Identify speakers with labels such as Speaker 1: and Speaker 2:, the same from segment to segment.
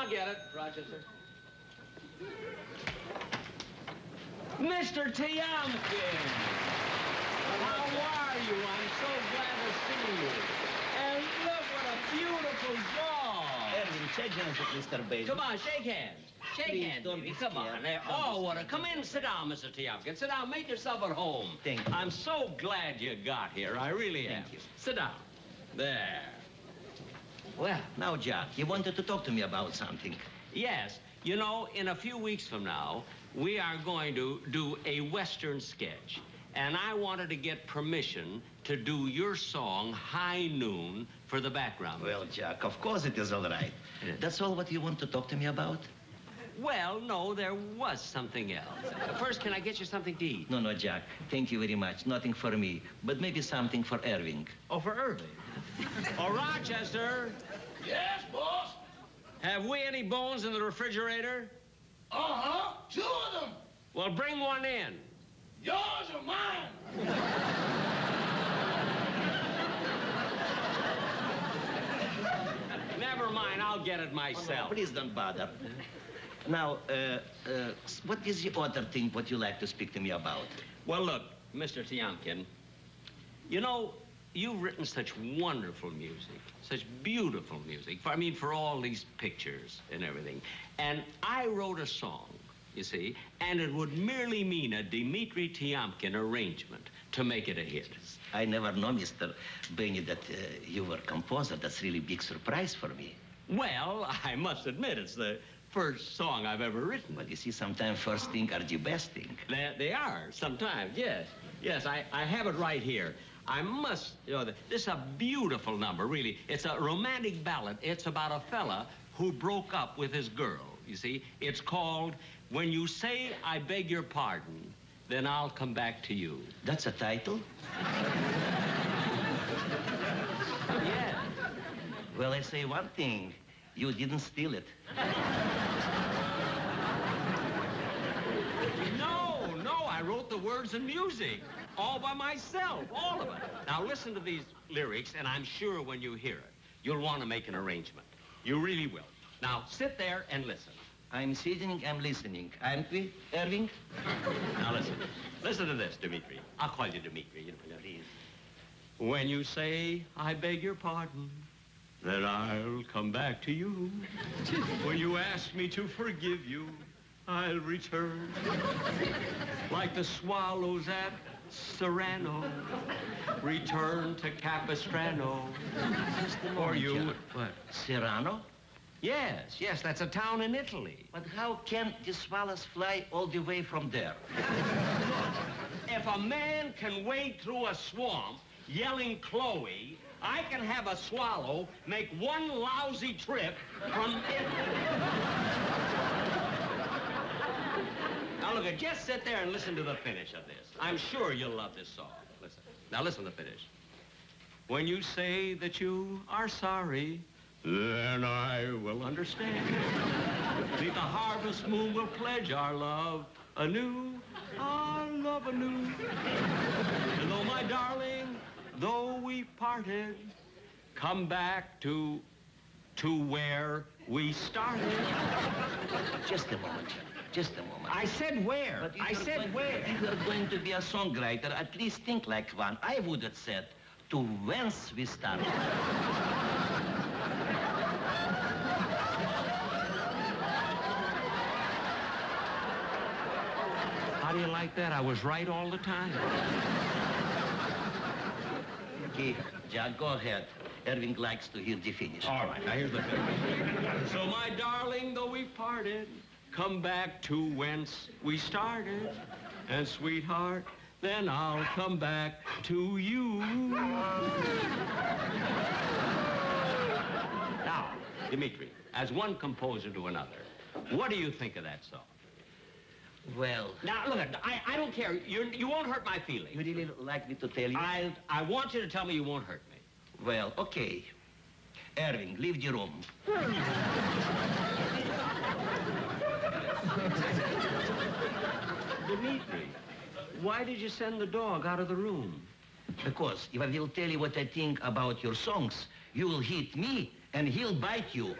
Speaker 1: I'll get it, Rochester. Mr. Tiomkin! How are you? I'm so glad to see you. And look what a beautiful dog.
Speaker 2: Erwin, shake hands with Mr. Bailey.
Speaker 1: Come on, shake hands. Shake hands, baby. Come on. There. Oh, what a... Come in, sit down, Mr. Tiomkin. Sit down, make yourself at home.
Speaker 2: Thank you.
Speaker 1: I'm so glad you got here. I really am.
Speaker 2: Thank you.
Speaker 1: Sit down. There.
Speaker 2: Well, now, Jack, you wanted to talk to me about something.
Speaker 1: Yes. You know, in a few weeks from now, we are going to do a Western sketch. And I wanted to get permission to do your song, High Noon, for the background.
Speaker 2: Well, Jack, of course it is all right.
Speaker 1: Yeah.
Speaker 2: That's all what you want to talk to me about?
Speaker 1: Well, no, there was something else. First, can I get you something to eat?
Speaker 2: No, Jack. Thank you very much. Nothing for me, but maybe something for Irving.
Speaker 1: Oh, for Irving? Oh, Rochester.
Speaker 3: Yes, boss?
Speaker 1: Have we any bones in the refrigerator?
Speaker 3: Uh-huh. 2 of them.
Speaker 1: Well, bring one in.
Speaker 3: Yours or mine?
Speaker 1: Never mind, I'll get it myself.
Speaker 2: Oh, no, please don't bother. Now, what is the other thing what you like to speak to me about?
Speaker 1: Well, look, Mr. Tiomkin, you know, you've written such wonderful music, such beautiful music, for all these pictures and everything. And I wrote a song, you see, and it would merely mean a Dimitri Tiomkin arrangement to make it a hit.
Speaker 2: I never know, Mr. Bainey, that you were a composer. That's really big surprise for me.
Speaker 1: Well, I must admit, it's the first song I've ever written.
Speaker 2: But you see, sometimes first thing are the best thing.
Speaker 1: They are, sometimes, yes. Yes, I have it right here. I must, you know, this is a beautiful number, really. It's a romantic ballad. It's about a fella who broke up with his girl, you see. It's called, When You Say I Beg Your Pardon, Then I'll Come Back to You.
Speaker 2: That's a title?
Speaker 1: Yeah.
Speaker 2: Well, I say one thing. You didn't steal it.
Speaker 1: No, I wrote the words and music. All by myself, all of it. Now, listen to these lyrics, and I'm sure when you hear it, you'll want to make an arrangement. You really will. Now, sit there and listen.
Speaker 2: I'm sitting, I'm listening. Aren't we, Irving?
Speaker 1: Now, listen. Listen to this, Dimitri. I'll call you Dimitri, you know, please. When you say, I beg your pardon, then I'll come back to you. When you ask me to forgive you, I'll return. Like the swallows at Serrano, return to Capistrano. Or you... What?
Speaker 2: Serrano?
Speaker 1: Yes, that's a town in Italy.
Speaker 2: But how can the swallows fly all the way from there?
Speaker 1: If a man can wade through a swamp yelling Chloe, I can have a swallow make one lousy trip from Italy. Now, look, just sit there and listen to the finish of this. I'm sure you'll love this song. Listen. Now, listen to the finish. When you say that you are sorry, then I will understand. Beneath the harvest moon will pledge our love anew, our love anew. And though, my darling, though we parted, come back to where we started.
Speaker 2: Just a moment, Jack. Just a moment.
Speaker 1: I said where. I said where.
Speaker 2: If you're going to be a songwriter, at least think like one. I would have said, to whence we started.
Speaker 1: How do you like that? I was right all the time.
Speaker 2: Okay, Jack, go ahead. Irving likes to hear the finish.
Speaker 1: All right, now here's the finish. So, my darling, though we parted, come back to whence we started. And, sweetheart, then I'll come back to you. Now, Dimitri, as one composer to another, what do you think of that song?
Speaker 2: Well...
Speaker 1: Now, look, I don't care. You won't hurt my feelings.
Speaker 2: You really like me to tell you?
Speaker 1: I want you to tell me you won't hurt me.
Speaker 2: Well, okay. Irving, leave the room.
Speaker 1: Dimitri, why did you send the dog out of the room?
Speaker 2: Because if I will tell you what I think about your songs, you will hit me and he'll bite you.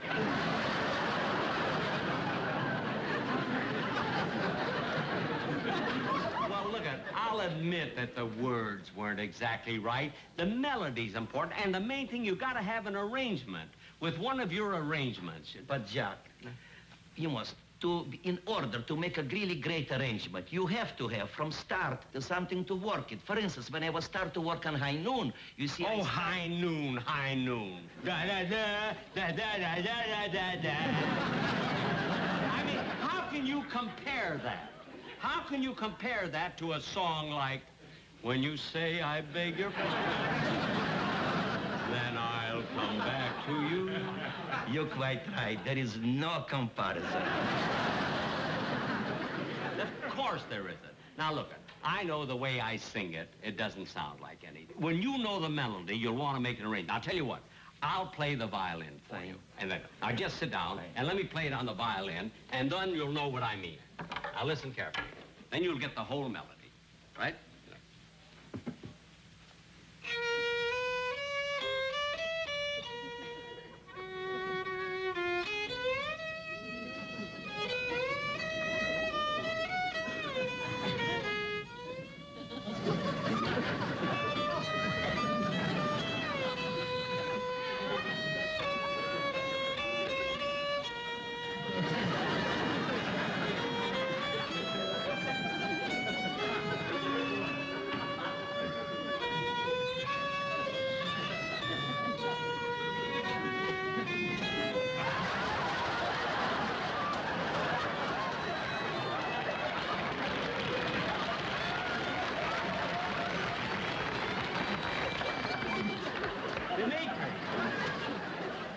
Speaker 1: admit that the words weren't exactly right. The melody's important, and the main thing, you gotta have an arrangement with one of your arrangements.
Speaker 2: But, Jack, you must, in order to make a really great arrangement, you have to have from start something to work it. For instance, when I was start to work on High Noon, you see...
Speaker 1: Oh, High Noon, High Noon. Da-da-da, da-da-da-da-da-da. I mean, how can you compare that? How can you compare that to a song like, when you say I beg your pardon, then I'll come back to you?
Speaker 2: You're quite right. There is no comparison.
Speaker 1: Of course there isn't. Now look, I know the way I sing it, it doesn't sound like anything. When you know the melody, you'll want to make an arrangement. I'll tell you what, I'll play the violin for you. And then, now just sit down and let me play it on the violin, and then you'll know what I mean. Now listen carefully. Then you'll get the whole melody, right?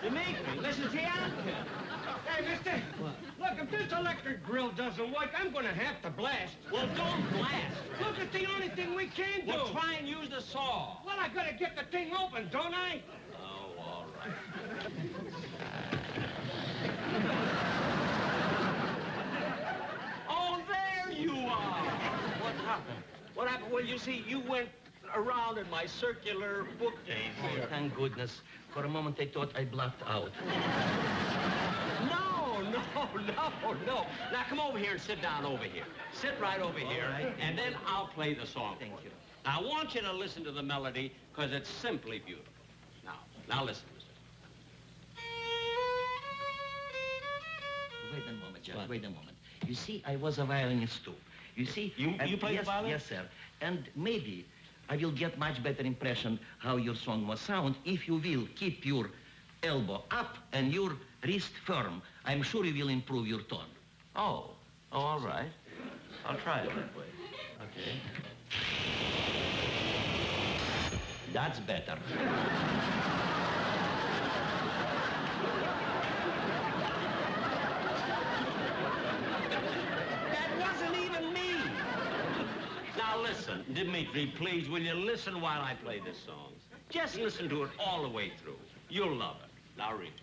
Speaker 1: Dimitri, this is Tiomkin.
Speaker 4: Hey, mister.
Speaker 1: What?
Speaker 4: Look, if this electric grill doesn't work, I'm gonna have to blast.
Speaker 1: Well, don't blast.
Speaker 4: Look, it's the only thing we can do.
Speaker 1: Well, try and use the saw.
Speaker 4: Well, I gotta get the thing open, don't I?
Speaker 1: Oh, all right. Oh, there you are. What happened? What happened? Well, you see, you went around in my circular bookcase here.
Speaker 2: Thank goodness. For a moment, I thought I blacked out.
Speaker 1: No. Now, come over here and sit down over here. Sit right over here,
Speaker 2: right.
Speaker 1: and then I'll play the song.
Speaker 2: Thank you.
Speaker 1: Now, I want you to listen to the melody, because it's simply beautiful. Now listen, mister.
Speaker 2: Wait a moment, Jack. Wait a moment. You see, I was a violinist, too. You see...
Speaker 1: You play the violin?
Speaker 2: Yes, sir. And maybe I will get much better impression how your song must sound if you will keep your elbow up and your wrist firm. I'm sure you will improve your tone.
Speaker 1: Oh, all right. I'll try it that way.
Speaker 2: Okay. That's better.
Speaker 1: That wasn't even me. Now listen, Dimitri, please, will you listen while I play this song? Just listen to it all the way through. You'll love it. Now read it.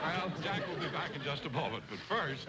Speaker 5: Well, Jack will be back in just a moment, but first...